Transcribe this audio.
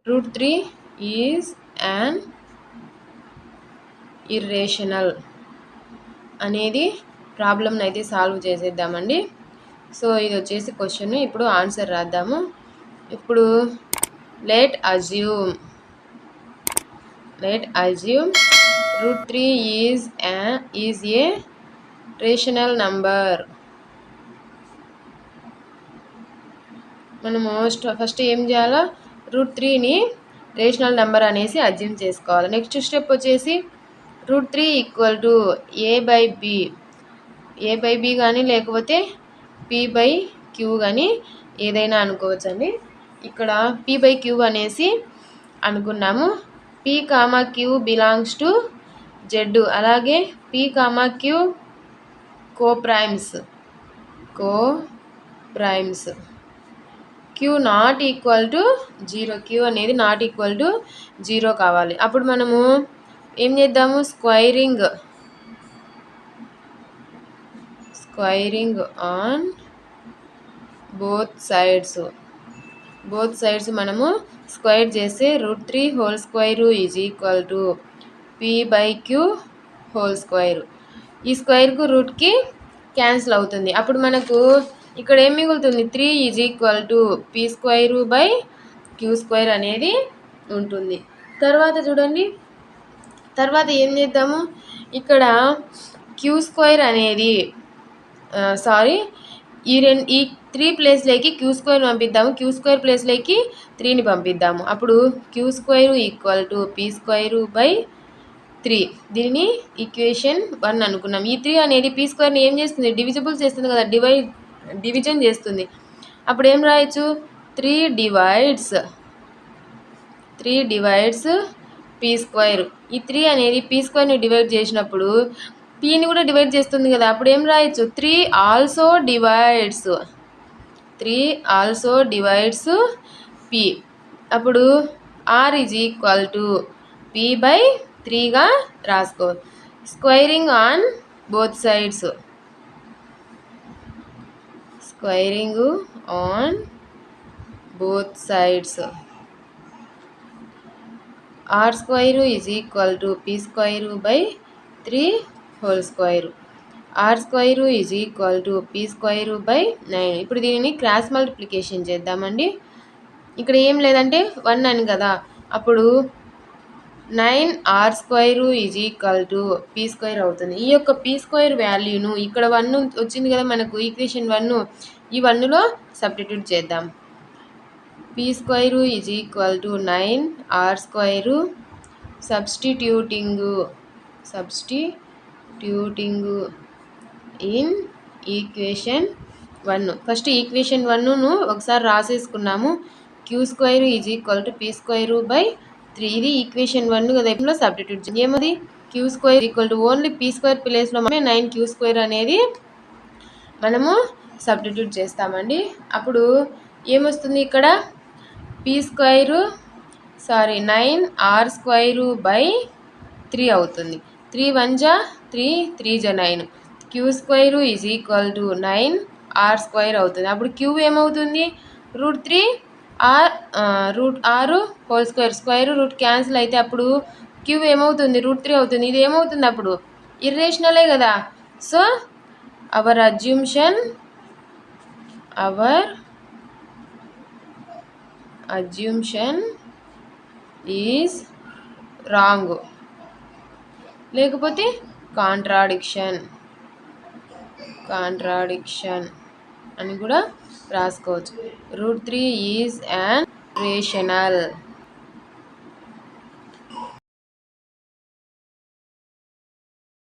√3 is an irrational అనేది ప్రాబ్లమ్ని అయితే సాల్వ్ చేసేద్దామండి. సో ఇది వచ్చేసి క్వశ్చన్. ఇప్పుడు ఆన్సర్ రాద్దాము. ఇప్పుడు let assume √3 is a rational number. మనము ఫస్ట్ ఏం చేయాలో √3ని రేషనల్ నెంబర్ అనేసి అజ్యూమ్ చేసుకోవాలి. నెక్స్ట్ స్టెప్ వచ్చేసి √3 = a/b కానీ లేకపోతే p/q కానీ ఏదైనా అనుకోవచ్చండి. ఇక్కడ p/q అనేసి అనుకున్నాము. p, q belongs to z. అలాగే p, q coprimes. q not equal to 0. q అనేది నాట్ ఈక్వల్ టు 0 కావాలి. అప్పుడు మనము ఏం చేద్దాము? స్క్వైరింగ్ ఆన్ బోత్ సైడ్స్ మనము స్క్వైర్ చేస్తే √3² = p/q². ఈ స్క్వైర్కు రూట్కి క్యాన్సిల్ అవుతుంది. అప్పుడు మనకు ఇక్కడ ఏం మిగులుతుంది? 3 = p²/q² అనేది ఉంటుంది. తర్వాత చూడండి, తర్వాత ఏం చేద్దాము? ఇక్కడ q² అనేది ఈ 3 ప్లేస్లోకి q² పంపిద్దాము. q² ప్లేస్లోకి 3ని పంపిద్దాము. అప్పుడు q² = p²/3. దీనిని ఈక్వేషన్ 1 అనుకున్నాం. ఈ 3 అనేది p²ని ఏం చేస్తుంది? డివిజిబుల్ చేస్తుంది కదా, డివిజన్ చేస్తుంది. అప్పుడు ఏం రాయొచ్చు? 3 డివైడ్స్ p². ఈ 3 అనేది p²ని డివైడ్ చేసినప్పుడు pని కూడా డివైడ్ చేస్తుంది కదా. అప్పుడు ఏం రాయొచ్చు? 3 ఆల్సో డివైడ్స్ p. అప్పుడు r = p/3గా రాసుకో. Squaring on both sides. r² = p²/3². r² = p²/9. ఇప్పుడు దీనిని క్రాస్ మల్టిప్లికేషన్ చేద్దామండి. ఇక్కడ ఏం లేదంటే 1 అని కదా. అప్పుడు 9r² = p² అవుతుంది. ఈ యొక్క p² వాల్యూను ఇక్కడ 1 వచ్చింది కదా మనకు, ఈక్వేషన్ 1, ఈ 1లో సబ్స్టిట్యూట్ చేద్దాం. p² = 9r². Substituting in equation 1. First equation 1ను ఒకసారి రాసేసుకున్నాము. q² = p²/3. ఇది ఈక్వేషన్ 1 కదా. లో సబ్స్టిట్యూట్ చేయండి. ఏమది? q² ఓన్లీ p² ప్లేస్లో 9q² అనేది మనము సబ్స్టిట్యూట్ చేస్తామండి. అప్పుడు ఏమొస్తుంది? ఇక్కడ 9r²/3 అవుతుంది. 3 × 1 = 3, 3 × 9. q² = 9r² అవుతుంది. అప్పుడు q ఏమవుతుంది? √3 r². స్క్వేర్ రూట్ క్యాన్సిల్ అయితే అప్పుడు q ఏమవుతుంది? √3 అవుతుంది. ఇది ఏమవుతుంది? అప్పుడు ఇర్రేషనలే కదా. సో అవర్ అజ్యూమ్షన్ ఈజ్ రాంగ్, లేకపోతే కాంట్రాడిక్షన్ అని కూడా రాసుకోవచ్చు. √3 ఈజ్ యాన్ రేషనల్.